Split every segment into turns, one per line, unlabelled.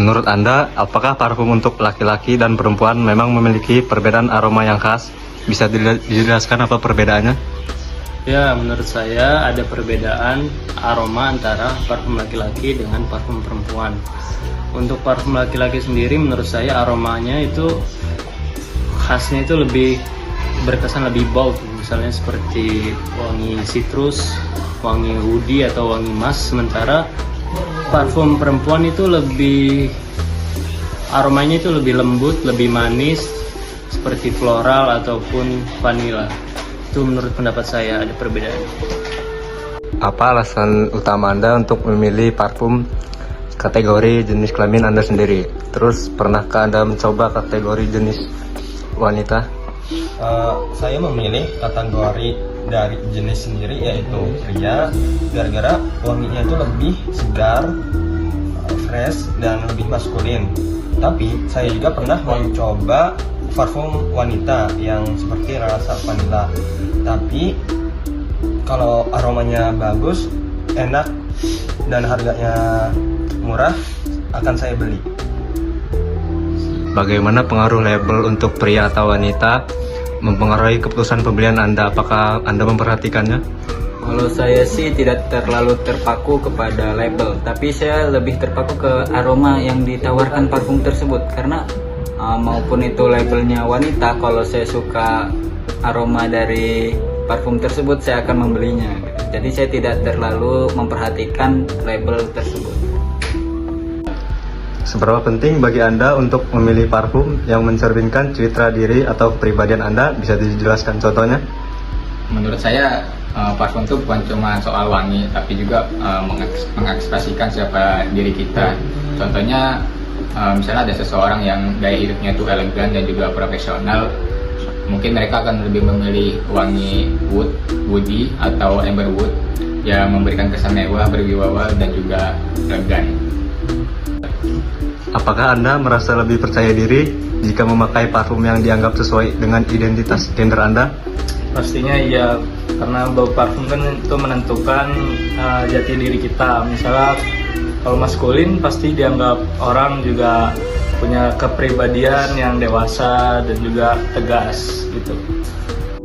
Menurut Anda, apakah parfum untuk laki-laki dan perempuan memang memiliki perbedaan aroma yang khas? Bisa dijelaskan apa perbedaannya?
Ya, menurut saya ada perbedaan aroma antara parfum laki-laki dengan parfum perempuan. Untuk parfum laki-laki sendiri, menurut saya aromanya itu khasnya itu lebih berkesan lebih bold, misalnya seperti wangi citrus, wangi woody atau wangi musk. Sementara parfum perempuan itu lebih aromanya itu lebih lembut, lebih manis, seperti floral ataupun vanilla. Itu menurut pendapat saya ada perbedaan.
Apa alasan utama Anda untuk memilih parfum kategori jenis kelamin Anda sendiri? Terus pernahkah Anda mencoba kategori jenis wanita?
Saya memilih kategori dari jenis sendiri yaitu pria, gara-gara wanginya itu lebih segar, fresh dan lebih maskulin. Tapi saya juga pernah mencoba parfum wanita yang seperti rasa vanilla. Tapi kalau aromanya bagus, enak dan harganya murah, akan saya beli.
Bagaimana pengaruh label untuk pria atau wanita mempengaruhi keputusan pembelian Anda? Apakah Anda memperhatikannya?
Kalau saya sih tidak terlalu terpaku kepada label, tapi saya lebih terpaku ke aroma yang ditawarkan parfum tersebut. Karena maupun itu labelnya wanita, kalau saya suka aroma dari parfum tersebut, saya akan membelinya. Jadi saya tidak terlalu memperhatikan label tersebut.
Seberapa penting bagi Anda untuk memilih parfum yang mencerminkan citra diri atau kepribadian Anda? Bisa dijelaskan contohnya?
Menurut saya parfum itu bukan cuma soal wangi, tapi juga mengekspresikan siapa diri kita. Contohnya misalnya ada seseorang yang gaya hidupnya itu elegan dan juga profesional, mungkin mereka akan lebih memilih wangi woody atau amberwood yang memberikan kesan mewah, berwibawa dan juga elegan.
Apakah Anda merasa lebih percaya diri jika memakai parfum yang dianggap sesuai dengan identitas gender Anda?
Pastinya iya, karena bau parfum kan itu menentukan jati diri kita. Misalnya kalau maskulin pasti dianggap orang juga punya kepribadian yang dewasa dan juga tegas gitu.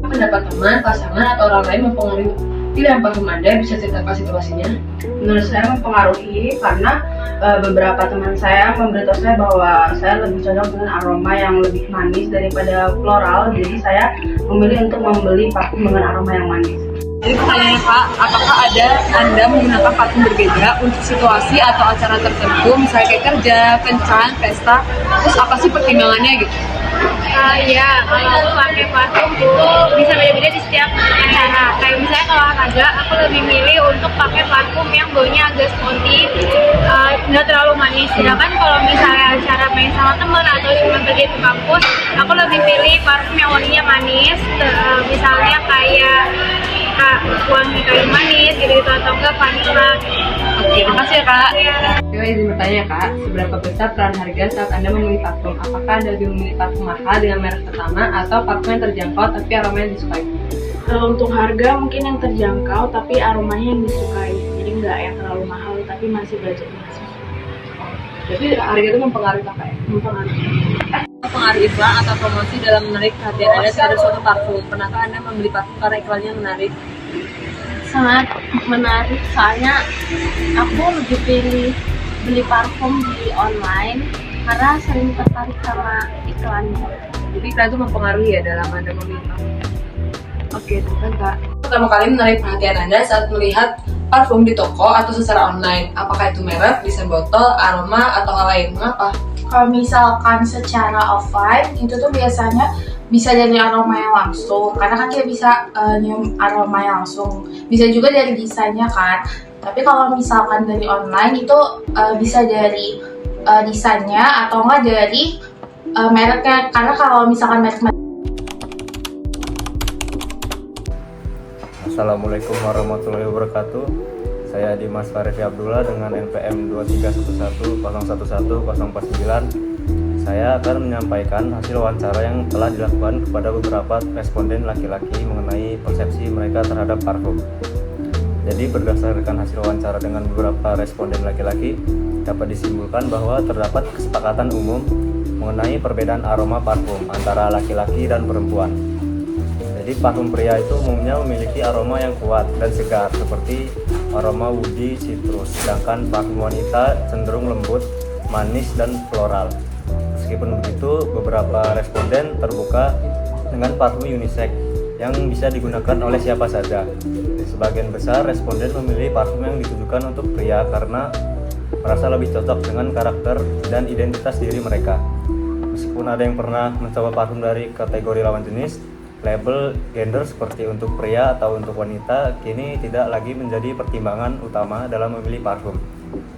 Pendapat teman, pasangan, atau orang lain mempengaruhi pilihan parfum Anda? Bisa ceritakan situasinya?
Menurut saya mempengaruhi karena beberapa teman saya memberitahu saya bahwa saya lebih cocok dengan aroma yang lebih manis daripada floral. Jadi saya memilih untuk membeli parfum dengan aroma yang manis.
Jadi pertanyaannya Kak, apakah ada Anda menggunakan parfum berbeda untuk situasi atau acara tertentu, misalnya kayak kerja, kencan, pesta, terus apa sih pertimbangannya gitu?
Ya, kalau pakai parfum itu bisa beda-beda di setiap acara. Kayak misalnya kalau olahraga, aku lebih milih untuk pakai parfum yang baunya agak sporty, nggak terlalu manis. Sedangkan kalau misalnya acara main sama temen atau cuma pergi ke kampus, aku lebih pilih parfum yang wanginya manis, misalnya kayak wangi kayu manis gitu atau enggak vanilla.
Oke, makasih ya Kak.
Saya izin bertanya Kak, seberapa besar peran harga saat Anda memilih parfum? Apakah Anda lebih memilih parfum mahal dengan merek pertama atau parfum yang terjangkau tapi aromanya disukai?
Untuk harga mungkin yang terjangkau tapi aromanya yang disukai, jadi nggak yang terlalu mahal tapi masih budgetnya masuk.
Jadi harga itu mempengaruhi Kakak ya?
Mempengaruhi.
Pengaruh iklan atau promosi dalam menarik perhatian Anda terhadap suatu parfum. Pernahkah Anda membeli parfum karena iklannya menarik?
Sangat menarik, soalnya aku lebih pilih beli parfum di online karena sering tertarik sama iklannya.
Jadi iklan itu mempengaruhi ya dalam Anda memilih parfum.
Oke, terima Kak.
Pertama kali menarik perhatian Anda saat melihat parfum di toko atau secara online. Apakah itu merek, desain botol, aroma, atau hal lain? Mengapa?
Kalau misalkan secara offline itu tuh biasanya bisa dari aroma yang langsung, karena kan kita bisa nyium aroma yang langsung. Bisa juga dari desainnya kan. Tapi kalau misalkan dari online itu bisa dari desainnya atau enggak dari mereknya. Karena kalau misalkan merek.
Assalamualaikum warahmatullahi wabarakatuh. Saya Dimas Farifi Abdullah dengan NPM 231101149. Saya akan menyampaikan hasil wawancara yang telah dilakukan kepada beberapa responden laki-laki mengenai persepsi mereka terhadap parfum. Jadi berdasarkan hasil wawancara dengan beberapa responden laki-laki, dapat disimpulkan bahwa terdapat kesepakatan umum mengenai perbedaan aroma parfum antara laki-laki dan perempuan. Jadi parfum pria itu umumnya memiliki aroma yang kuat dan segar seperti aroma woody, citrus, sedangkan parfum wanita cenderung lembut, manis, dan floral. Meskipun begitu, beberapa responden terbuka dengan parfum unisex yang bisa digunakan oleh siapa saja. Sebagian besar responden memilih parfum yang ditujukan untuk pria karena merasa lebih cocok dengan karakter dan identitas diri mereka. Meskipun ada yang pernah mencoba parfum dari kategori lawan jenis, label gender seperti untuk pria atau untuk wanita kini tidak lagi menjadi pertimbangan utama dalam memilih parfum.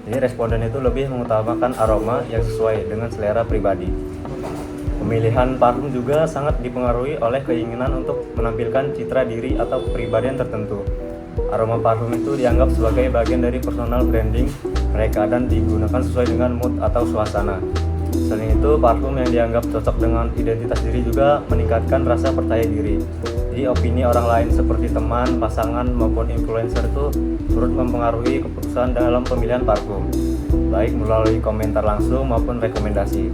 Jadi responden itu lebih mengutamakan aroma yang sesuai dengan selera pribadi. Pemilihan parfum juga sangat dipengaruhi oleh keinginan untuk menampilkan citra diri atau kepribadian tertentu. Aroma parfum itu dianggap sebagai bagian dari personal branding mereka dan digunakan sesuai dengan mood atau suasana. Selain itu, parfum yang dianggap cocok dengan identitas diri juga meningkatkan rasa percaya diri. Jadi opini orang lain seperti teman, pasangan, maupun influencer itu turut mempengaruhi keputusan dalam pemilihan parfum, baik melalui komentar langsung maupun rekomendasi.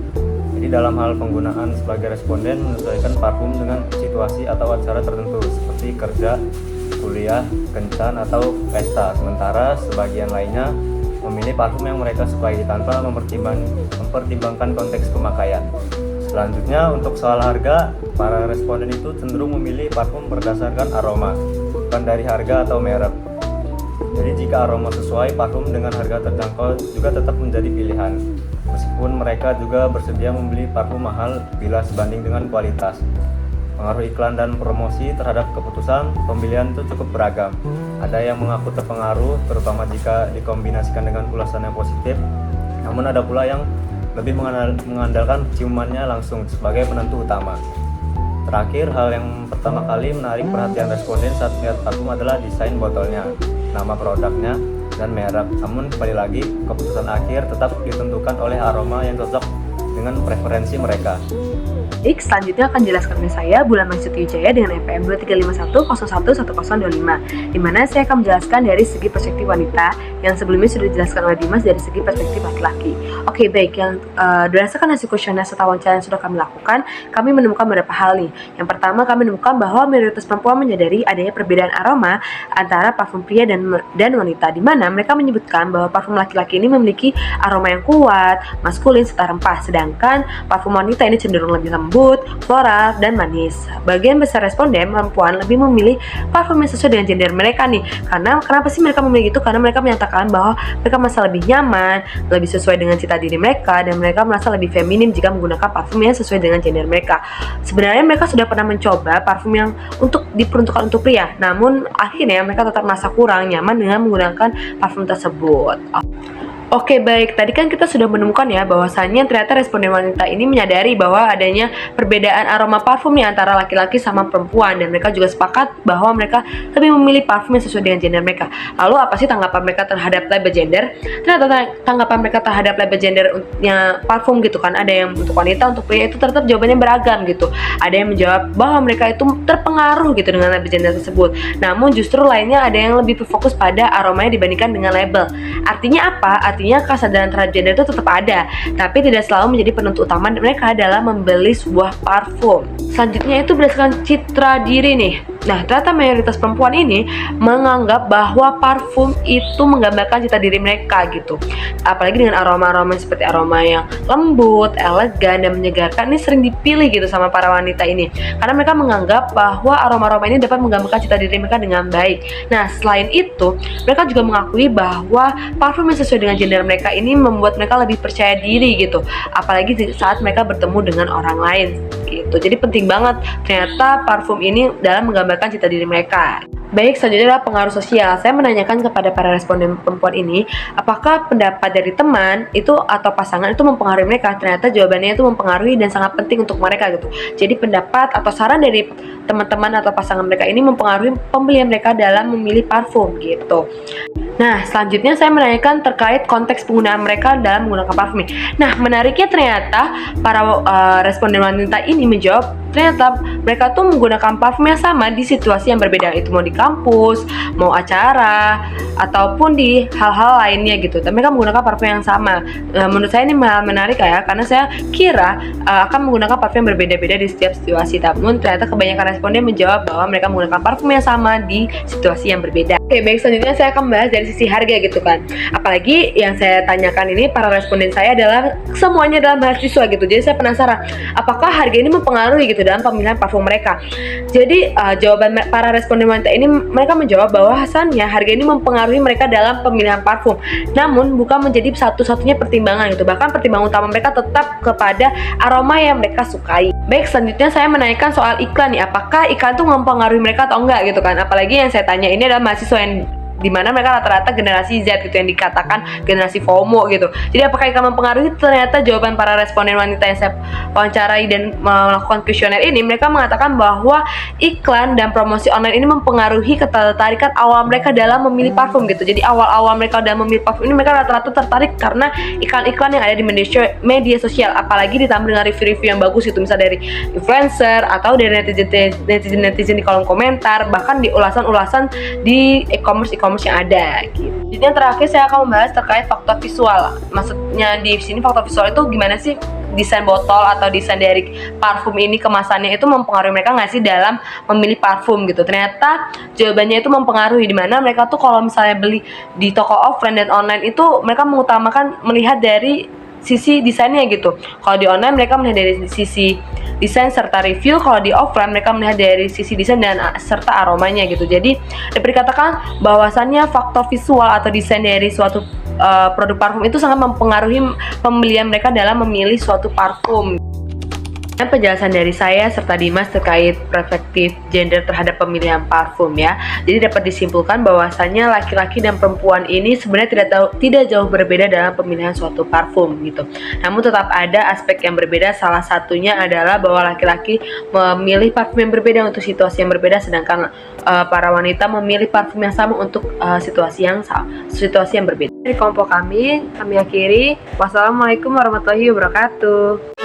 Jadi dalam hal penggunaan sebagai responden menyesuaikan parfum dengan situasi atau acara tertentu seperti kerja, kuliah, kencan, atau pesta. Sementara sebagian lainnya memilih parfum yang mereka sukai tanpa mempertimbangkan konteks pemakaian. Selanjutnya untuk soal harga, para responden itu cenderung memilih parfum berdasarkan aroma, bukan dari harga atau merek. Jadi jika aroma sesuai, parfum dengan harga terjangkau juga tetap menjadi pilihan. Meskipun mereka juga bersedia membeli parfum mahal bila sebanding dengan kualitas. Pengaruh iklan dan promosi terhadap keputusan pembelian itu cukup beragam. Ada yang mengaku terpengaruh, terutama jika dikombinasikan dengan ulasan yang positif. Namun ada pula yang lebih mengandalkan ciumannya langsung sebagai penentu utama. Terakhir, hal yang pertama kali menarik perhatian responden saat melihat parfum adalah desain botolnya, nama produknya, dan merek. Namun kembali lagi, keputusan akhir tetap ditentukan oleh aroma yang cocok dengan preferensi mereka.
Baik, selanjutnya akan dijelaskan oleh saya, Bulan Maisuti Wijaya dengan NPM 2351011025, di mana saya akan menjelaskan dari segi perspektif wanita yang sebelumnya sudah dijelaskan oleh Dimas dari segi perspektif laki-laki. Oke, baik, yang berdasarkan hasil kuesioner serta wawancara yang sudah kami lakukan, kami menemukan beberapa hal nih. Yang pertama, kami menemukan bahwa mayoritas perempuan menyadari adanya perbedaan aroma antara parfum pria dan wanita, di mana mereka menyebutkan bahwa parfum laki-laki ini memiliki aroma yang kuat, maskulin, serta rempah, sedangkan parfum wanita ini cenderung lebih lembut, floral, dan manis. Bagian besar responden perempuan lebih memilih parfum yang sesuai dengan gender mereka nih. Karena kenapa sih mereka memilih itu? Karena mereka menyatakan bahwa mereka merasa lebih nyaman, lebih sesuai dengan cita diri mereka, dan mereka merasa lebih feminim jika menggunakan parfum yang sesuai dengan gender mereka. Sebenarnya mereka sudah pernah mencoba parfum yang diperuntukkan untuk pria, namun akhirnya mereka tetap merasa kurang nyaman dengan menggunakan parfum tersebut. Oke, baik, tadi kan kita sudah menemukan ya bahwasannya ternyata responden wanita ini menyadari bahwa adanya perbedaan aroma parfum nih antara laki-laki sama perempuan, dan mereka juga sepakat bahwa mereka lebih memilih parfum yang sesuai dengan gender mereka. Lalu apa sih tanggapan mereka terhadap label gender? Ternyata tanggapan mereka terhadap label gendernya parfum gitu kan, ada yang untuk wanita, untuk pria itu tetap jawabannya beragam gitu. Ada yang menjawab bahwa mereka itu terpengaruh gitu dengan label gender tersebut. Namun justru lainnya ada yang lebih berfokus pada aromanya dibandingkan dengan label. Artinya apa? Artinya kesadaran terhadap gender itu tetap ada, tapi tidak selalu menjadi penentu utama mereka dalam membeli sebuah parfum. Selanjutnya itu berdasarkan citra diri nih. Nah, ternyata mayoritas perempuan ini menganggap bahwa parfum itu menggambarkan citra diri mereka gitu. Apalagi dengan aroma-aroma seperti aroma yang lembut, elegan, dan menyegarkan ini sering dipilih gitu sama para wanita ini. Karena mereka menganggap bahwa aroma-aroma ini dapat menggambarkan citra diri mereka dengan baik. Nah, selain itu, mereka juga mengakui bahwa parfum yang sesuai dengan gender mereka ini membuat mereka lebih percaya diri gitu. Apalagi saat mereka bertemu dengan orang lain gitu. Jadi penting banget ternyata parfum ini dalam menggambarkan citra diri mereka. Baik, selanjutnya adalah pengaruh sosial. Saya menanyakan kepada para responden perempuan ini, apakah pendapat dari teman itu atau pasangan itu mempengaruhi mereka? Ternyata jawabannya itu mempengaruhi dan sangat penting untuk mereka gitu. Jadi pendapat atau saran dari teman-teman atau pasangan mereka ini mempengaruhi pembelian mereka dalam memilih parfum gitu. Nah, selanjutnya saya menanyakan terkait konteks penggunaan mereka dalam menggunakan parfum. Nah, menariknya ternyata para responden wanita ini menjawab ternyata mereka tuh menggunakan parfum yang sama di situasi yang berbeda, itu mau di kampus, mau acara, ataupun di hal-hal lainnya gitu. Tapi mereka menggunakan parfum yang sama. Menurut saya ini menarik ya, karena saya kira akan menggunakan parfum yang berbeda-beda di setiap situasi. Namun ternyata kebanyakan responden menjawab bahwa mereka menggunakan parfum yang sama di situasi yang berbeda. Oke, baik, selanjutnya saya akan membahas dari sisi harga gitu kan. Apalagi yang saya tanyakan ini, para responden saya adalah semuanya adalah mahasiswa gitu. Jadi saya penasaran, apakah harga ini mempengaruhi gitu dalam pemilihan parfum mereka. Jadi jawaban para responden wanita ini, mereka menjawab bahwasannya harga ini mempengaruhi mereka dalam pemilihan parfum, namun bukan menjadi satu-satunya pertimbangan gitu. Bahkan pertimbangan utama mereka tetap kepada aroma yang mereka sukai. Baik, selanjutnya saya menanyakan soal iklan nih, apakah iklan itu mempengaruhi mereka atau enggak gitu kan. Apalagi yang saya tanya ini adalah mahasiswa yang dimana mereka rata-rata generasi Z gitu, yang dikatakan generasi FOMO gitu. Jadi apakah iklan mempengaruhi? Ternyata jawaban para responden wanita yang saya wawancarai dan melakukan kuesioner ini, mereka mengatakan bahwa iklan dan promosi online ini mempengaruhi ketertarikan awal mereka dalam memilih parfum gitu. Jadi awal-awal mereka dalam memilih parfum ini, mereka rata-rata tertarik karena iklan-iklan yang ada di media sosial, apalagi ditambah dengan review-review yang bagus itu, misal dari influencer atau dari netizen di kolom komentar, bahkan di ulasan-ulasan di e-commerce yang ada gitu. Jadi yang terakhir saya akan membahas terkait faktor visual. Maksudnya di sini faktor visual itu gimana sih? Desain botol atau desain dari parfum ini, kemasannya itu mempengaruhi mereka nggak sih dalam memilih parfum gitu. Ternyata jawabannya itu mempengaruhi, dimana mereka tuh kalau misalnya beli di toko offline dan online itu mereka mengutamakan melihat dari sisi desainnya gitu. Kalau di online mereka melihat dari sisi desain serta review, kalau di offline mereka melihat dari sisi desain dan serta aromanya gitu. Jadi dapat dikatakan bahwasannya faktor visual atau desain dari suatu produk parfum itu sangat mempengaruhi pembelian mereka dalam memilih suatu parfum. Dan penjelasan dari saya serta Dimas terkait perspektif gender terhadap pemilihan parfum ya. Jadi dapat disimpulkan bahwasannya laki-laki dan perempuan ini sebenarnya tidak jauh berbeda dalam pemilihan suatu parfum gitu. Namun tetap ada aspek yang berbeda. Salah satunya adalah bahwa laki-laki memilih parfum yang berbeda untuk situasi yang berbeda, sedangkan para wanita memilih parfum yang sama untuk situasi yang berbeda. Dari kelompok kami akhiri. Wassalamualaikum warahmatullahi wabarakatuh.